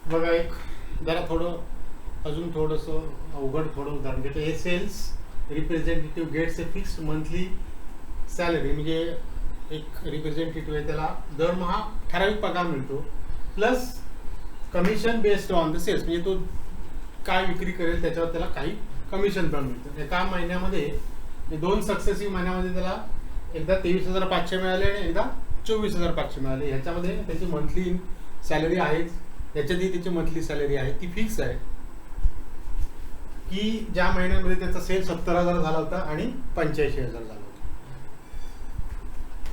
बघा एक जरा थोडं अजून थोडंसं अवघड थोडं उदाहरण घेतो. हे sales representative gets a fixed monthly salary, म्हणजे एक रिप्रेझेंटेटिव्ह आहे त्याला दरमहा ठराविक पगार मिळतो plus commission based on the sales, म्हणजे तो काय विक्री करेल त्याच्यावर त्याला काही कमिशन पण मिळतं. एका महिन्यामध्ये 2 सक्सेसिव्ह महिन्यामध्ये त्याला एकदा 23,500 मिळाले आणि एकदा 24,500 मिळाले. ह्याच्यामध्ये त्याची मंथली सॅलरी आहेच, त्याच्यातही त्याची मंथली सॅलरी आहे ती फिक्स आहे की ज्या महिन्यामध्ये त्याचा सेल 70,000 झाला होता आणि 85,000 झाला होता.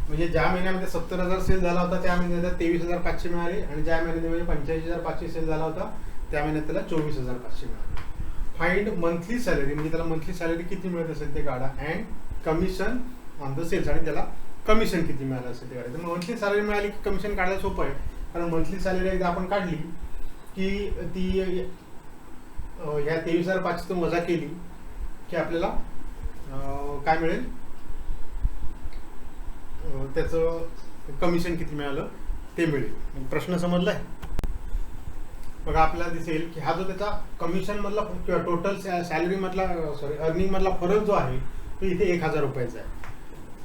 म्हणजे ज्या महिन्यामध्ये 70,000 सेल झाला होता त्या महिन्यात 23,500 मिळाले आणि ज्या महिन्यामध्ये 85,500 सेल झाला होता त्या महिन्यात त्याला 24,500 मिळाले. फाइंड मंथली सॅलरी, म्हणजे त्याला मंथली सॅलरी किती मिळत असेल ते काढा, and commission on the sales, आणि त्याला कमिशन किती मिळालं असेल ते काढा. तर मंथली सॅलरी मिळाली की कमिशन काढायला सोपं आहे, कारण मंथली सॅलरी एकदा आपण काढली की ती ह्या 23,500 वजा केली की आपल्याला काय मिळेल, त्याचं कमिशन किती मिळालं ते मिळेल. प्रश्न समजलाय? बघा आपल्याला दिसेल की हा जो त्याचा कमिशन मधला किंवा टोटल सॅलरी मधला अर्निंग मधला फरक जो आहे तो इथे 1,000 रुपयाचा आहे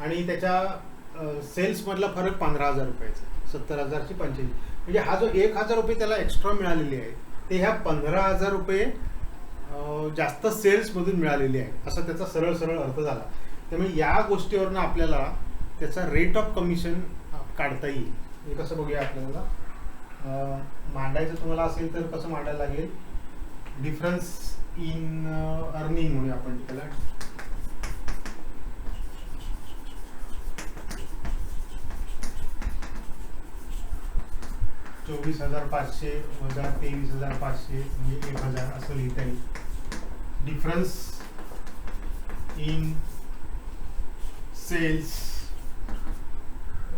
आणि त्याच्या सेल्स मधला फरक 15,000 रुपयाचा आहे. 70,000 ची 85, म्हणजे हा जो 1,000 रुपये त्याला एक्स्ट्रा मिळालेले आहे ते ह्या 15,000 रुपये जास्त सेल्स मधून मिळालेले आहे, असा त्याचा सरळ सरळ अर्थ झाला. त्यामुळे या गोष्टीवरून आपल्याला त्याचा रेट ऑफ कमिशन काढता येईल. हे कसं बघूया आपल्याला मांडायचं तुम्हाला असेल तर कसं मांडायला लागेल, डिफरन्स इन अर्निंग म्हणूया आपण त्याला. $24,500 वजा 23,500 म्हणजे 1,000 असं लिहिता येईल. डिफरन्स इन सेल्स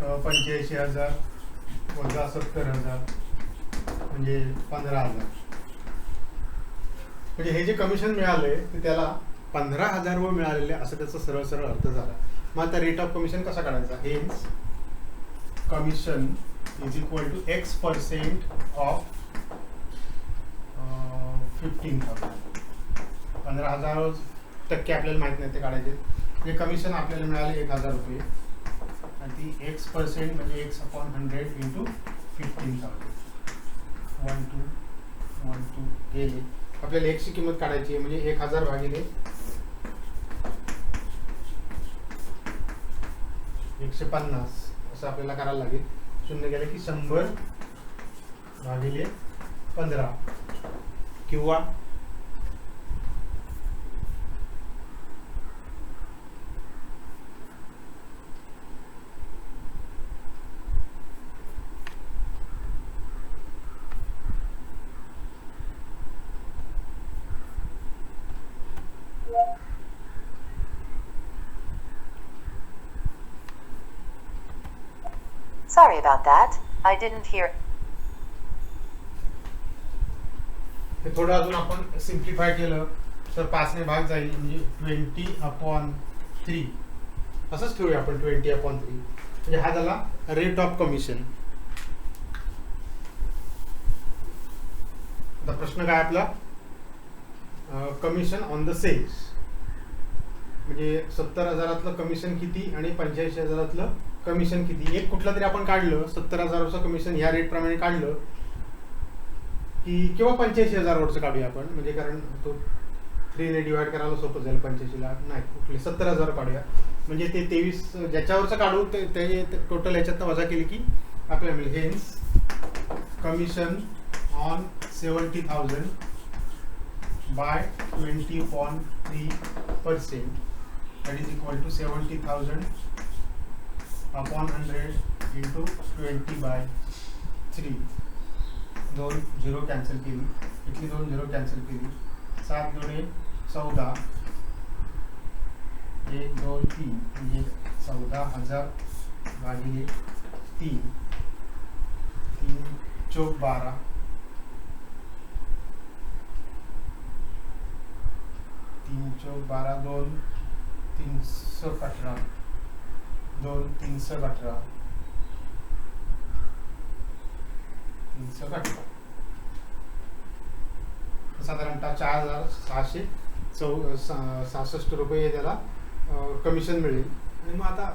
85,000 वजा 70,000 म्हणजे 15,000. म्हणजे हे जे कमिशन मिळालंय ते त्याला 15,000 वर मिळालेले असं त्याचा सरळ सरळ अर्थ झाला. मग आता रेट ऑफ कमिशन कसा काढायचा, hence commission is equal to X% of 15,000. 15,000% आपल्याला माहित नाही ते काढायचे. म्हणजे कमिशन आपल्याला मिळाले 1,000 रुपये आणि ती X% म्हणजे X/100 इंटू 15,000. 1 2 गेले. आपल्याला X ची किंमत काढायची आहे, म्हणजे 1,000 भागिले 150 असं आपल्याला करायला लागेल. 0 गेले की 100 भागिले 15 किंवा Sorry about that. I didn't hear. हे थोडं अजून आपण सिम्प्लिफाय केलं तर 5 ने भाग जाईल, म्हणजे 20/3 असंच ठेवूया आपण. 20/3 म्हणजे हा झाला रेट ऑफ कमिशन. आता प्रश्न काय आपला, कमिशन ऑन द सेल्स, म्हणजे 70,000 कमिशन किती आणि 85,000 कमिशन किती. एक कुठलं तरी आपण काढलं, 70,000 कमिशन ह्या रेट प्रमाणे काढलं की, किंवा 85,000 काढूया आपण, म्हणजे कारण तो 3 ने डिवाइड करायला सोपं जाईल. 85,000 नाही, कुठले 70,000 काढूया, म्हणजे ते 23 ज्याच्यावरचं काढू ते टोटल याच्यात वजा केली की आपल्याला मिळेल. Hence commission on 70,000 by 20.3% that is equal to 70,000 upon 100 into 20/3. 2 0 cancel केली, इथली 2 0 कॅन्सल केली. 7 दुणे 14, 1 2 3 म्हणजे 14,000 भागिले 3, 3 चौक 12, 3 चौक 12, 2 3 18, 2 3 18, 318. साधारणतः 4,666 रुपये त्याला कमिशन मिळेल. आणि मग आता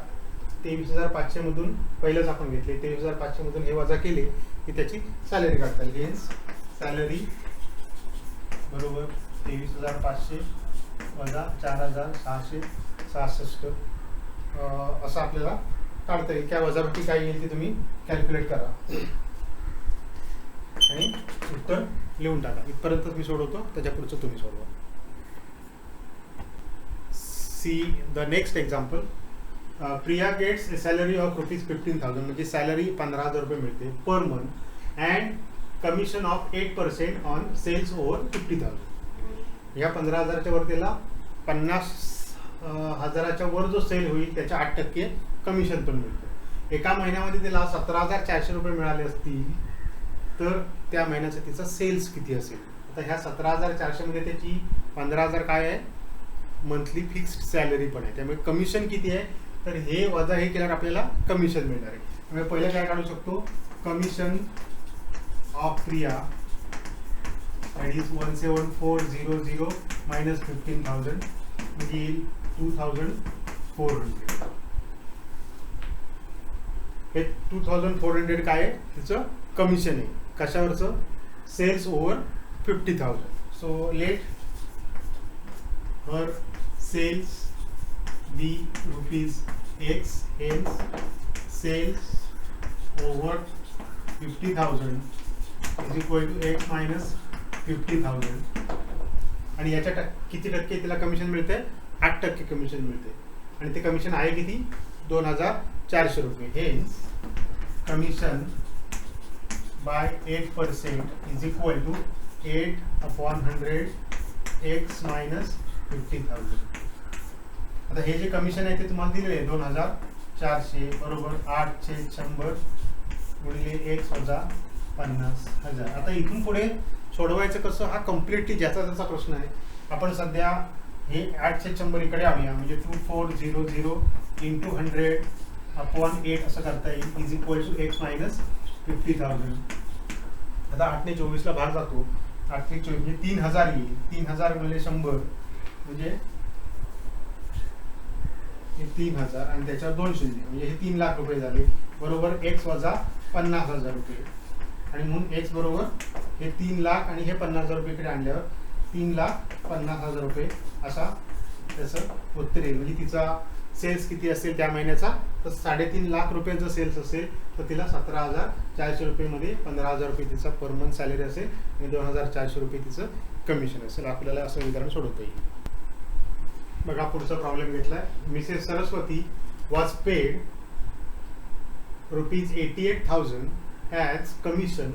23,500 मधून पहिलंच आपण घेतले, 23,500 मधून हे वजा केले की त्याची सॅलरी काढता येईल. हेन्स सॅलरी बरोबर 23,500 वजा 4,666 असं आपल्याला काढता येईल. त्या वजापैकी काय येईल ते तुम्ही कॅल्क्युलेट करा आणि उत्तर लिहून टाका. इथपर्यंत मी सोडवतो, त्याच्या पुढचं तुम्ही सोडवा. See the next example. Priya gets a salary of ₹15,000 म्हणजे सॅलरी 15,000 रुपये मिळते per month and commission of 8% on sales over 50,000. ह्या 15,000च्या वर त्याला 50,000च्या वर जो सेल होईल त्याच्या 8% कमिशन पण मिळतं. एका महिन्यामध्ये त्याला 17,400 रुपये मिळाले असतील तर त्या महिन्याचा तिचा सेल्स किती असेल. आता ह्या 17,400 मध्ये त्याची 15,000 काय आहे, मंथली फिक्स्ड सॅलरी पण आहे. त्यामुळे कमिशन किती आहे तर हे वजा हे केल्यावर आपल्याला कमिशन मिळणार आहे. त्यामुळे पहिलं काय काढू शकतो, commission of Priya that is 17,400 minus 15,000 म्हणजे येईल 2,400. हे 2,400 काय आहे तिचं कमिशन आहे. कशावरचं, sales over 50,000. So let her sales be ₹X hence sales over 50,000 is equal to X minus 50,000. आणि याच्या किती टक्के तिला कमिशन मिळते, 8% कमिशन मिळते. आणि ते कमिशन आहे किती, 2,400 रुपये. Hence commission by 8% is equal to 8/100 X minus 50,000. आता हे जे कमिशन आहे ते तुम्हाला दिलेले आहे 2,400 बरोबर 8/100 गुणिले X वजा 50,000. आता इथून पुढे सोडवायचं कसं, हा कम्प्लिटली ज्याचा त्याचा प्रश्न आहे. आपण सध्या हे 8/100 इकडे आणूया म्हणजे 2,400 इंटू 100/8 असं करता येईल is equal to X minus 50,000. आता 8ने 24ला भाग जातो, 8ने 24 म्हणजे 3,000 येईल. 3,000 गुणिले 100 म्हणजे 3,000 आणि त्याच्यावर 200 म्हणजे हे 3 लाख रुपये झाले बरोबर X वजा 50,000 रुपये. आणि म्हणून X बरोबर हे 3 लाख आणि हे 50,000 रुपयेकडे आणल्यावर 3,50,000 रुपये असा त्याचं उत्तर येईल. म्हणजे तिचा सेल्स किती असेल त्या महिन्याचा, तर 3.5 लाख रुपये जर सेल्स असेल तर तिला 17,400 रुपयेमध्ये 15,000 रुपये तिचा पर मंथ सॅलरी असेल आणि 2,400 रुपये तिचं कमिशन असेल. आपल्याला असं विधान सोडवता येईल. बघा पुढचा प्रॉब्लेम घेतलाय. Mrs Saraswati was paid ₹88,000 as commission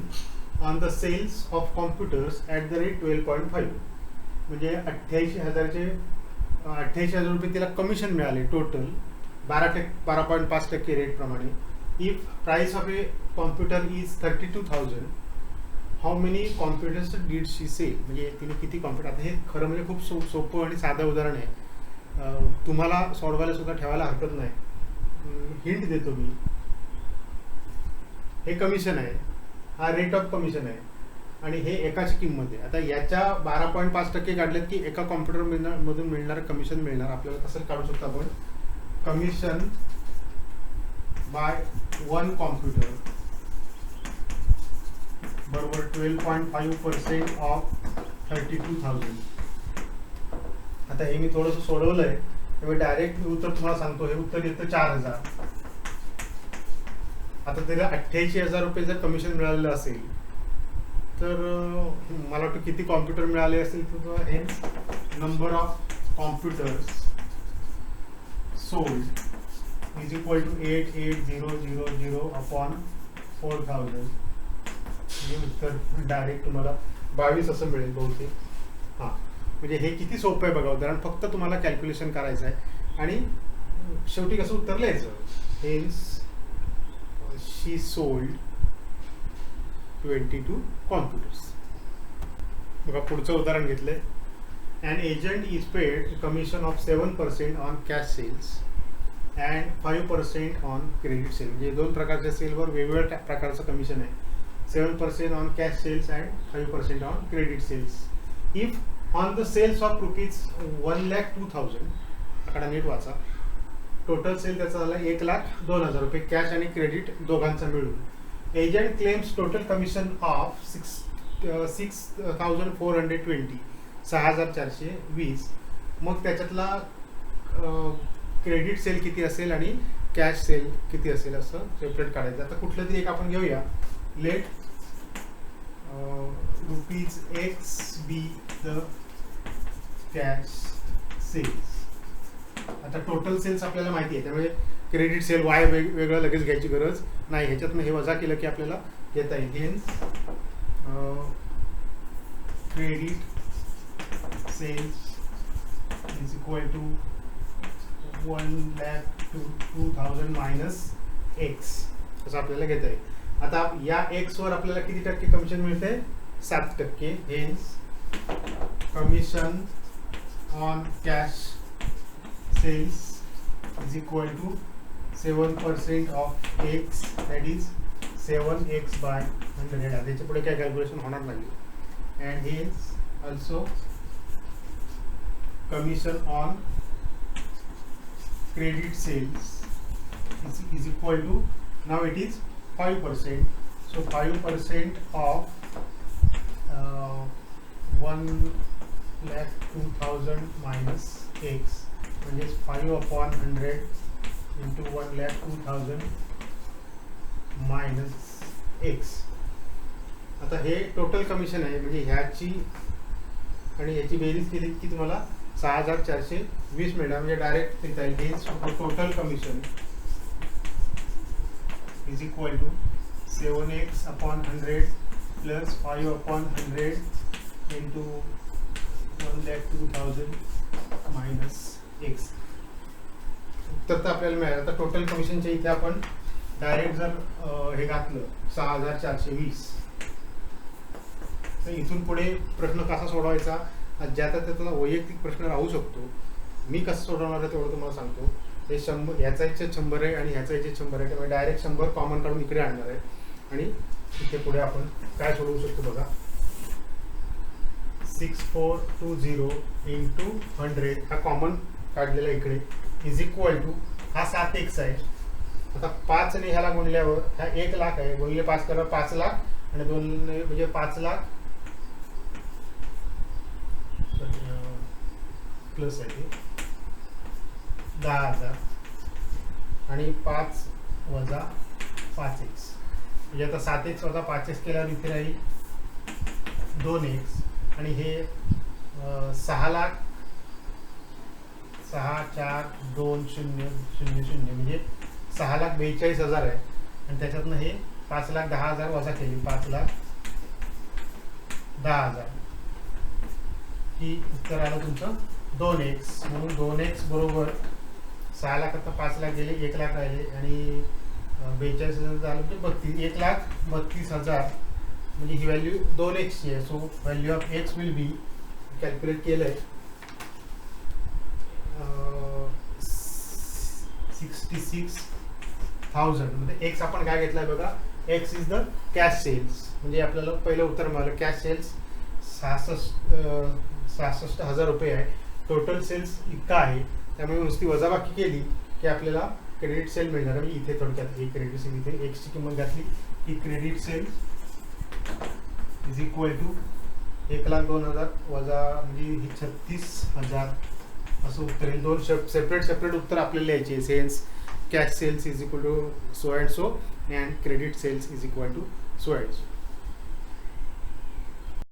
on the sales of computers @ 12.5. म्हणजे 88,000 रुपये तिला कमिशन मिळाले टोटल 12.5% रेट प्रमाणे. If price of a computer is 32,000 how many computers did she sell. म्हणजे तिने किती कॉम्प्युटर. आता हे खरं म्हणजे खूप सोपं आणि साधं उदाहरण आहे. तुम्हाला सोडवायला सुद्धा ठेवायला हरकत नाही. हिंट देतो मी. हे कमिशन आहे, हा रेट ऑफ कमिशन आहे आणि हे एकाची किंमत आहे. आता याच्या 12.5% काढलेत की एका कॉम्प्युटर मधून मिळणारं कमिशन मिळणार. आपल्याला कसं काढू शकतो आपण, कमिशन बाय 1 कॉम्प्युटर बरोबर 12.5% ऑफ 32,000. आता हे मी थोडंसं सोडवलंय त्यामुळे डायरेक्ट उत्तर तुम्हाला सांगतो. हे उत्तर येतं 4,000. आता त्याला 88,000 रुपये जर कमिशन मिळालेलं असेल तर मला वाटतं किती कॉम्प्युटर मिळाले असेल तर हे number of computers sold is equal to 88,000/4,000. हे उत्तर डायरेक्ट तुम्हाला 22 असं मिळेल बहुतेक. हां म्हणजे हे किती सोपं आहे बघा उदाहरण. फक्त तुम्हाला कॅल्क्युलेशन करायचं आहे आणि शेवटी कसं उत्तर लिहायचं. हेन्स शी सोल्ड 22 कॉम्प्युटर्स. बघा पुढचं उदाहरण घेतलंय. An agent is paid a commission of 7% on cash sales and 5% on credit sale. म्हणजे दोन प्रकारच्या सेलवर वेगवेगळ्या प्रकारचं कमिशन आहे. 7% on cash sales and 5% on credit sales. If on the sales of ₹1,02,000, आकडा नीट वाचा, टोटल सेल त्याचा झाला 1,02,000 रुपये कॅश आणि क्रेडिट दोघांचा मिळून. Agent claims total commission of 6,420, 6,420. मग त्याच्यातला क्रेडिट सेल किती असेल आणि कॅश सेल किती असेल असं सेपरेट काढायचं. आता कुठलं तरी एक आपण घेऊया. Let ₹X be the cash sales. आता टोटल सेल्स आपल्याला माहिती आहे, त्यामुळे क्रेडिट सेल वाय वेगळं लगेच घ्यायची गरज नाही. ह्याच्यातनं हे वजा केलं की आपल्याला घेता येईल. Hence credit sales is equal to 1,02,000 minus x असं आपल्याला घेता येईल. आता या एक्स वर आपल्याला किती टक्के कमिशन मिळते? 7%. Hence commission on cash sales is equal to 7% of x, that is 7x by 100. त्याच्या पुढे काय कॅल्क्युलेशन होणार नाही. And hence also commission on credit sales is equal to, now it is 5%. So 5% of 1,02,000 minus x, म्हणजे 5/100 into 1,02,000 minus x. आता हे total commission आहे, म्हणजे ह्याची आणि याची बेरीज केली की तुम्हाला 6,420 मिळणार. म्हणजे डायरेक्ट लिहिता येईल total commission is equal to 7x/100 plus 5/100 into 1,02,000 minus x. उत्तर तर आपल्याला मिळालं. आता टोटल कमिशनच्या इथे आपण डायरेक्ट जर हे घातलं 6,420, तर इथून पुढे प्रश्न कसा सोडवायचा, ज्याचा त्याचा वैयक्तिक प्रश्न राहू शकतो. मी कसं सोडवणार आहे तेवढं तुम्हाला सांगतो. हे 100, ह्याचा इच्छा 100 आहे आणि ह्याचा इच्छा 100 आहे, त्यामुळे डायरेक्ट 100 कॉमन काढून इकडे आणणार आहे आणि इथे पुढे आपण काय सोडवू शकतो बघा. 6,420 इंटू 100 हा कॉमन काढलेला इकडे इज इक्वल टू, हा 7x आहे. आता 5 ने ह्याला गुणल्यावर हा 1,00,000 आहे, गुणले 5 करा 5,00,000 आणि 2 म्हणजे 5,00,000 प्लस आहे 10,000 आणि 5 वजा 5x, म्हणजे आता 7x वजा 5x केल्यावर इथे राहील 2x आणि हे 6,00,000 6,4,2,0,0,0 म्हणजे 6,42,000 आहे. आणि त्याच्यातनं हे 5,10,000 वजा केली 5,10,000 ही उत्तर आलं तुमचं 2x. म्हणून 2x बरोबर 6,00,000 आता 5,00,000 गेले, 1,00,000 राहिले आणि 42,000 झालं म्हणजे 1,32,000 म्हणजे ही व्हॅल्यू 2x ची आहे. So value of x will be, calculate केलं आहे 66,000. म्हणजे x आपण काय घेतलाय बघा, x is the cash sales. म्हणजे आपल्याला पहिलं उत्तर मिळालं कॅश सेल्स 66,000 रुपये आहे. टोटल सेल्स इतका आहे, त्यामुळे नुसती वजाबाकी केली की आपल्याला क्रेडिट सेल मिळणार आहे. इथे थोडक्यात एक क्रेडिट सेल, इथे एक्सची किंमत घातली की credit sale is equal to 1,02,000 वजा म्हणजे ही 36,000 असं उत्तर येईल. दोन सेपरेट उत्तर आपल्याला यायचे. Sales cash sales is equal to so and so and credit sales is equal to so and so.